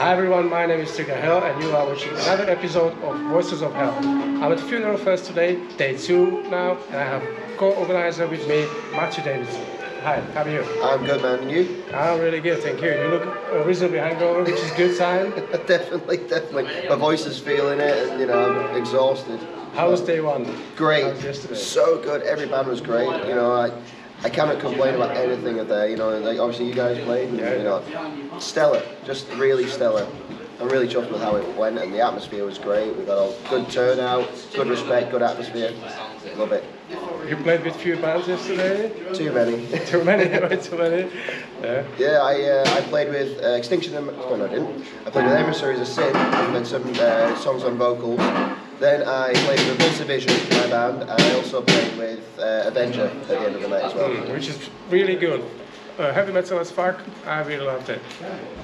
Hi everyone, my name is Trigger Hell and you are watching another episode of Voices of Hell. I'm at Funeral Fest today, day 2 now, and I have co-organizer with me, Matthew Davidson. Hi, how are you? I'm good, man, and you? I'm really good, thank you. You look reasonably hungover, which is a good sign. Definitely. My voice is feeling it and, I'm exhausted. How was day 1? Great. How was yesterday? So good, every band was great, I cannot complain about anything of there, like obviously you guys played, and, stellar, just really stellar. I'm really chuffed with how it went and the atmosphere was great. We got a good turnout, good respect, good atmosphere. Love it. You played with few bands yesterday? Too many. Too many, way too many. Yeah, I played with Extinction, no I didn't. I played with Emissaries of Sin, and did some songs on vocals. Then I played with Repulsive, my band, and I also played with Avenger at the end of the night as well. Which is really good. Heavy metal as fuck, I really loved it.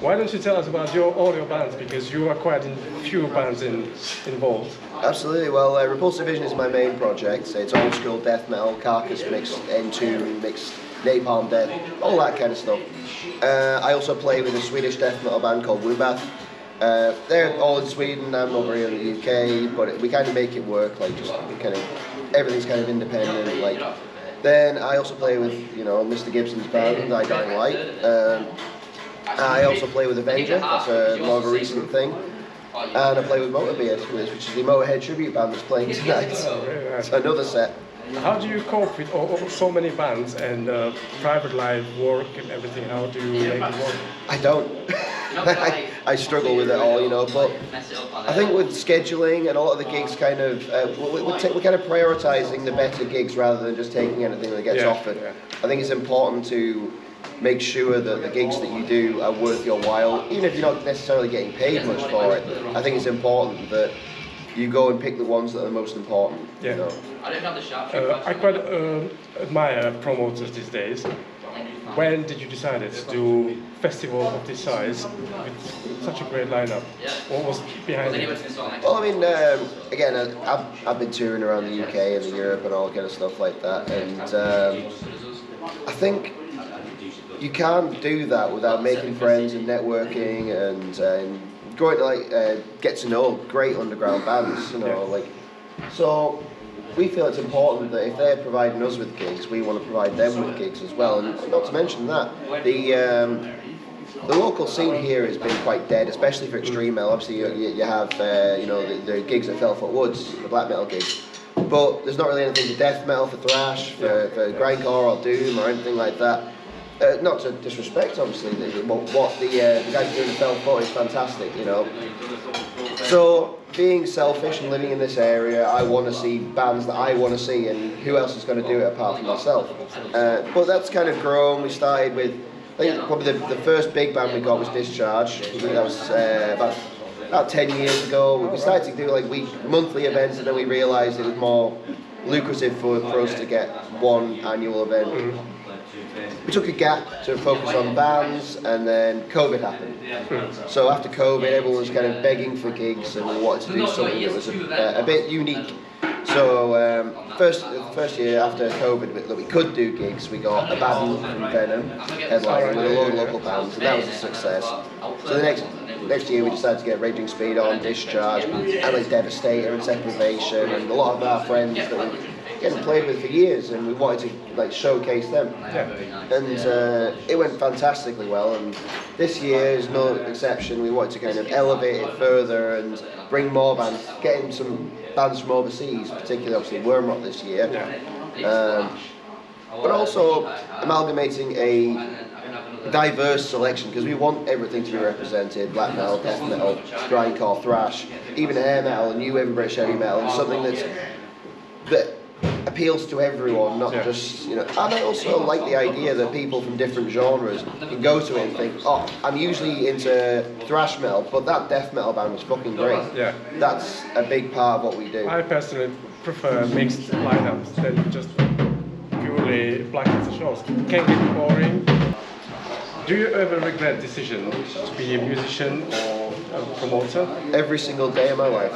Why don't you tell us about all your bands, because you are quite in few bands involved. Absolutely, well Repulsive is my main project. It's old school death metal, Carcass mixed, N2 mixed, Napalm Death, all that kind of stuff. I also play with a Swedish death metal band called Woundbath. They're all in Sweden, I'm over here in the UK, but we kind of make it work, like just everything's kind of independent, like. Then I also play with, Mr. Gibson's band, I Dying Light. I also play with Avenger, that's more of a recent thing. And I play with Motorbeard, which is the Motorhead tribute band that's playing tonight. So another set. How do you cope with so many bands and private life, work and everything? How do you make it work? I don't. I struggle with it all, but I think with scheduling and a lot of the gigs we're kind of prioritising the better gigs rather than just taking anything that gets offered. Yeah. I think it's important to make sure that the gigs that you do are worth your while, even if you're not necessarily getting paid much for it. I think it's important that you go and pick the ones that are most important. Yeah. I quite admire promoters these days. When did you decide to do festival of this size with such a great lineup? What was behind it? Well, again, I've been touring around the UK and Europe and all kind of stuff like that, and I think you can't do that without making friends and networking and going to get to know great underground bands, so. We feel it's important that if they're providing us with gigs, we want to provide them with gigs as well. And not to mention that, the local scene here has been quite dead, especially for extreme metal. Obviously, you have the gigs at Felfoot Woods, the black metal gigs, but there's not really anything for death metal, for thrash, for grindcore or doom or anything like that. Not to disrespect, obviously, what the guys doing at Felfoot is fantastic, So, being selfish and living in this area, I want to see bands that I want to see, and who else is going to do it apart from myself? But that's kind of grown. We started with, I think probably the first big band we got was Discharge. I think that was about 10 years ago. We started to do monthly events, and then we realised it was more lucrative for us to get one annual event. We took a gap to focus on bands, and then COVID happened. So after COVID, everyone was kind of begging for gigs, and we wanted to do something that was a bit unique. So first year after COVID that we could do gigs, we got a band from Venom headlining with a load of local bands, and that was a success. So the next year we decided to get Raging Speed on, Discharge, and Devastator and Separation, and a lot of our friends that we hadn't played with for years, and we wanted to showcase them. And it went fantastically well, and this year is no exception. We wanted to kind of elevate it further and bring more bands, getting some bands from overseas, particularly obviously Wormrot this year, but also amalgamating a diverse selection, because we want everything to be represented: black metal, death metal, grindcore, thrash, even air metal and new wave British heavy metal, and something that appeals to everyone, not just, And I also like the idea that people from different genres can go to it and think, oh, I'm usually into thrash metal, but that death metal band was fucking great. Yeah. That's a big part of what we do. I personally prefer mixed lineups than just purely black metal shows. It can get boring. Do you ever regret decision to be a musician or a promoter? Every single day of my life.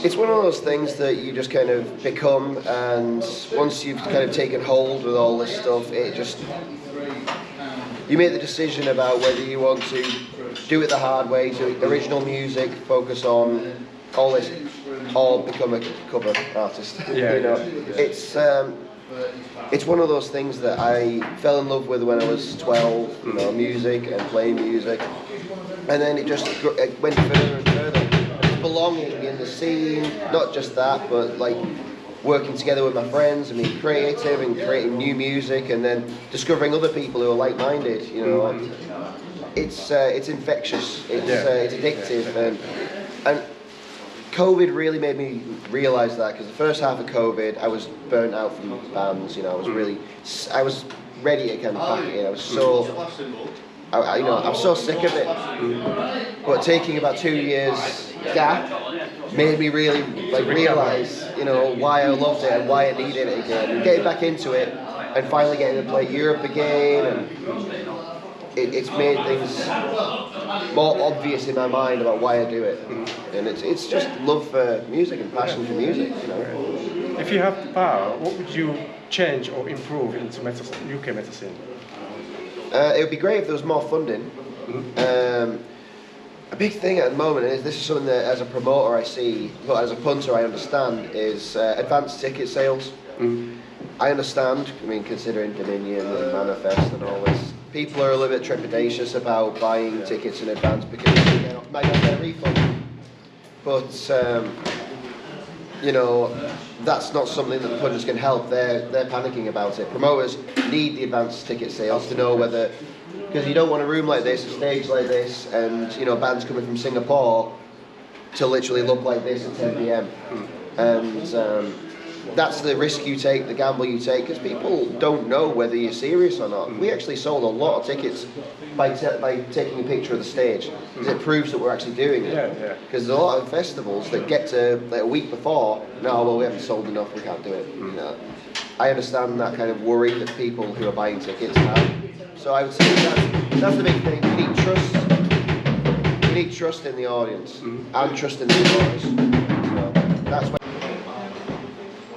It's one of those things that you just kind of become, and once you've kind of taken hold with all this stuff, you make the decision about whether you want to do it the hard way, do original music, focus on all this, or become a cover artist. Yeah, you know, it's one of those things that I fell in love with when I was 12. You know, music and playing music, and then it went further and further. Belonging in the scene, not just that, but like working together with my friends and being creative and creating new music, and then discovering other people who are like-minded. You know, it's infectious. It's addictive, and COVID really made me realise that, because the first half of COVID, I was burnt out from bands. You know, I was ready to kind of pack it in. I was so. I'm so sick of it. But taking about 2 years gap made me really realise, you know, why I loved it and why I needed it again. And getting back into it and finally getting to play Europe again, and it's made things more obvious in my mind about why I do it. And it's just love for music and passion for music, you know. If you have the power, what would you change or improve into UK metal scene? It would be great if there was more funding. A big thing at the moment, and this is something that as a promoter I see, but as a punter I understand, is advanced ticket sales. I understand, I mean, considering Dominion and Manifest and all this, people are a little bit trepidatious about buying tickets in advance because they might not get a refund. But, you know, that's not something that the punters can help. They're panicking about it. Promoters need the advanced ticket sales to know whether, because you don't want a room like this, a stage like this, and you know, bands coming from Singapore to literally look like this at 10 p.m. And that's the risk you take, the gamble you take, because people don't know whether you're serious or not. We actually sold a lot of tickets by taking a picture of the stage, because it proves that we're actually doing it. Because there's a lot of festivals that get to like a week before, no, well, we haven't sold enough, we can't do it. You know? I understand that kind of worry that people who are buying tickets have. So I would say that's the big thing. You need trust. You need trust in the audience and trust in the promoters. So that's what.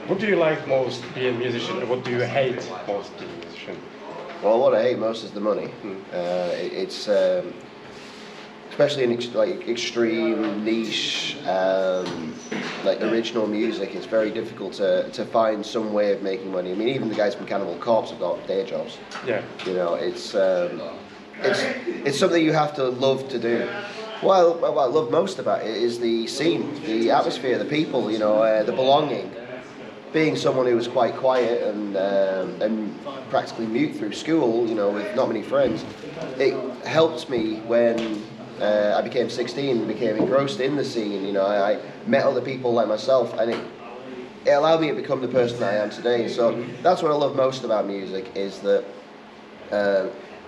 What do you like most being a musician, and what do you hate most being a musician? Well, what I hate most is the money. It's especially in extreme niche, like original music. It's very difficult to find some way of making money. I mean, even the guys from Cannibal Corpse have got day jobs. Yeah. You know, it's something you have to love to do. What I love most about it is the scene, the atmosphere, the people. You know, the belonging. Being someone who was quite quiet and practically mute through school, you know, with not many friends, it helped me when I became 16 and became engrossed in the scene. You know, I met other people like myself, and it allowed me to become the person I am today. So that's what I love most about music, is that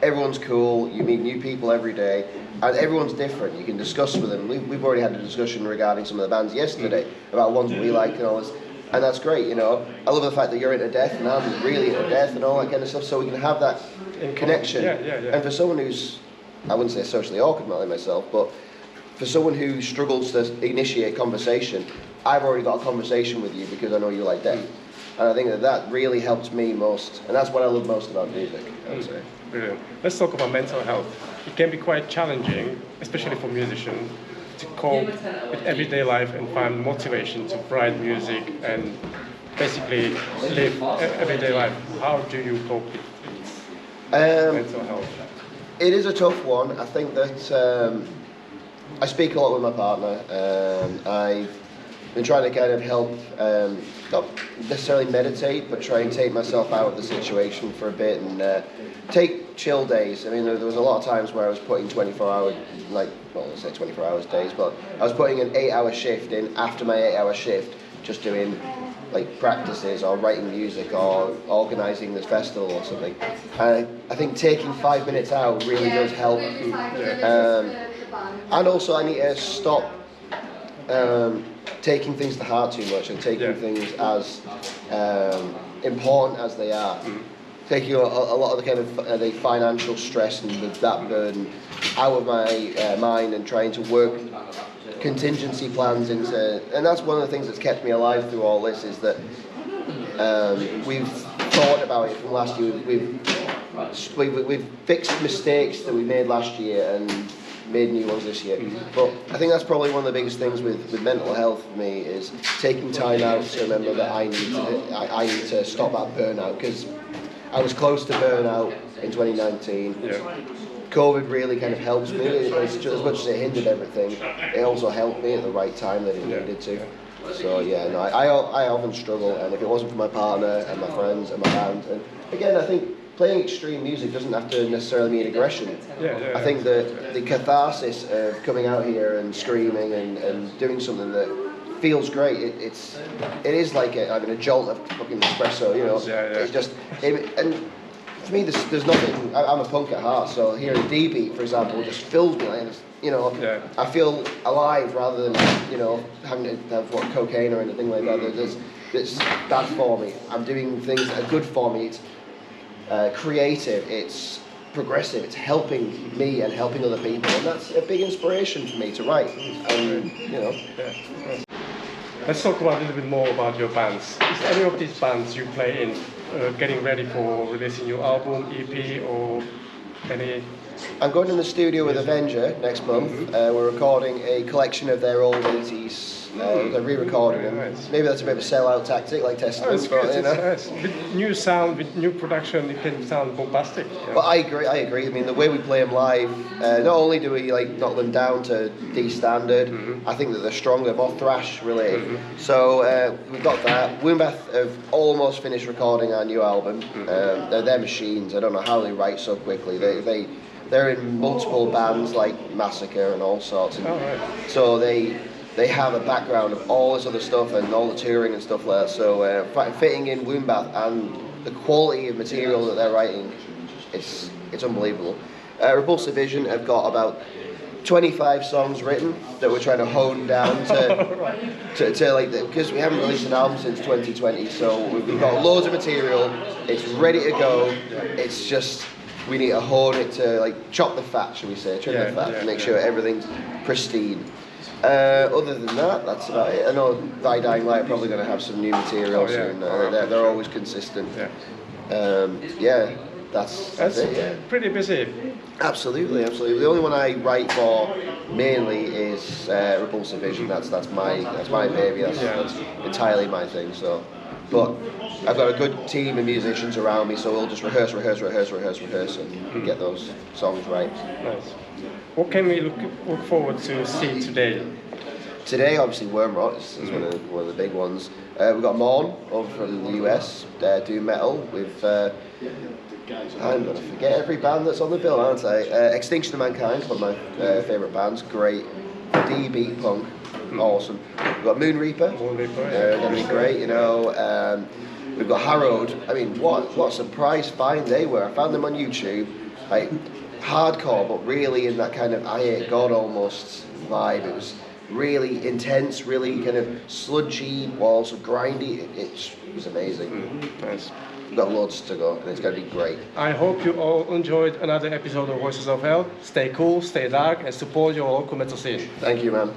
everyone's cool, you meet new people every day, and everyone's different. You can discuss with them. We've already had a discussion regarding some of the bands yesterday about ones we like and all this. And that's great, you know. I love the fact that you're into death and I'm really into death and all that kind of stuff, so we can have that connection. And for someone who's, I wouldn't say socially awkward like myself, but for someone who struggles to initiate conversation, I've already got a conversation with you because I know you like death. And I think that really helps me most, and that's what I love most about music, I would say. Brilliant. Let's talk about mental health. It can be quite challenging, especially for musicians, to cope with everyday life and find motivation to write music and basically live everyday life. How do you cope with mental health? It is a tough one. I think that I speak a lot with my partner. I've been trying to kind of help, not necessarily meditate, but try and take myself out of the situation for a bit and take chill days. I mean, there was a lot of times where I was putting 24-hour, let's say 24 hours days, but I was putting an 8-hour shift in after my 8-hour shift, just doing like practices or writing music or organising this festival or something. And I think taking 5 minutes out really does help. And also I need to stop taking things to heart too much and taking things as important as they are. Taking a lot of the kind of the financial stress and that burden out of my mind and trying to work contingency plans into, and that's one of the things that's kept me alive through all this, is that we've thought about it from last year. We've fixed mistakes that we made last year and made new ones this year. But I think that's probably one of the biggest things with mental health for me is taking time out to remember that I need to stop that burnout, because I was close to burnout in 2019. COVID really kind of helps me. As much as it hindered everything, it also helped me at the right time that it needed to. So yeah, no, I often struggle, and if it wasn't for my partner and my friends and my band, and again, I think playing extreme music doesn't have to necessarily mean aggression. I think that the catharsis of coming out here and screaming and doing something that feels great, it is like having a jolt of fucking espresso, you know. And for me, there's nothing. I'm a punk at heart, so hearing D beat, for example, just fills me. Like, you know, I feel alive rather than, you know, having to have cocaine or anything like that. It's bad for me. I'm doing things that are good for me. It's creative. It's progressive. It's helping me and helping other people, and that's a big inspiration for me to write. And you know. Let's talk about a little bit more about your bands. Is any of these bands you play in getting ready for releasing your album, EP, or any? I'm going in the studio with Avenger next month. We're recording a collection of their old 80s. They're re-recording them. Maybe that's a bit of a sell-out tactic, like Testament. But, you know. With new sound, with new production, it can sound bombastic. But I agree. I mean, the way we play them live, not only do we like knock them down to D standard, I think that they're stronger, more thrash related. So we've got that. Woombath have almost finished recording our new album. They're machines. I don't know how they write so quickly. They're in multiple bands like Massacre and all sorts. So they have a background of all this other stuff and all the touring and stuff like that. So fitting in Woombath and the quality of material that they're writing, it's unbelievable. Repulsive Vision have got about 25 songs written that we're trying to hone down to like because we haven't released an album since 2020. So we've got loads of material. It's ready to go. It's just we need to hone it to like chop the fat, shall we say, trim the fat, to make sure everything's pristine. Other than that, that's about it. I know Thy Dying Light are probably going to have some new material soon. They're always consistent. That's it. Pretty busy. Absolutely. The only one I write for mainly is Repulsive Vision. That's my baby. That's entirely my thing. So, but I've got a good team of musicians around me, so we'll just rehearse and get those songs right. Nice. What can we look forward to see today? Today, obviously, Wormrot is one of the big ones. We've got Morn over from the US, doing metal with. I'm going to forget every band that's on the bill, aren't I? Extinction of Mankind, one of my favourite bands, great. D-beat punk, awesome. We've got Moon Reaper, going to be great, you know. We've got Harrowed. I mean, what a surprise find they were. I found them on YouTube, like hardcore, but really in that kind of I Hate God almost vibe. It was really intense, really kind of sludgy, also grindy. It was amazing. Nice. We've got loads to go, and it's going to be great. I hope you all enjoyed another episode of Voices of Hell. Stay cool, stay dark, and support your local metal scene. Thank you, man.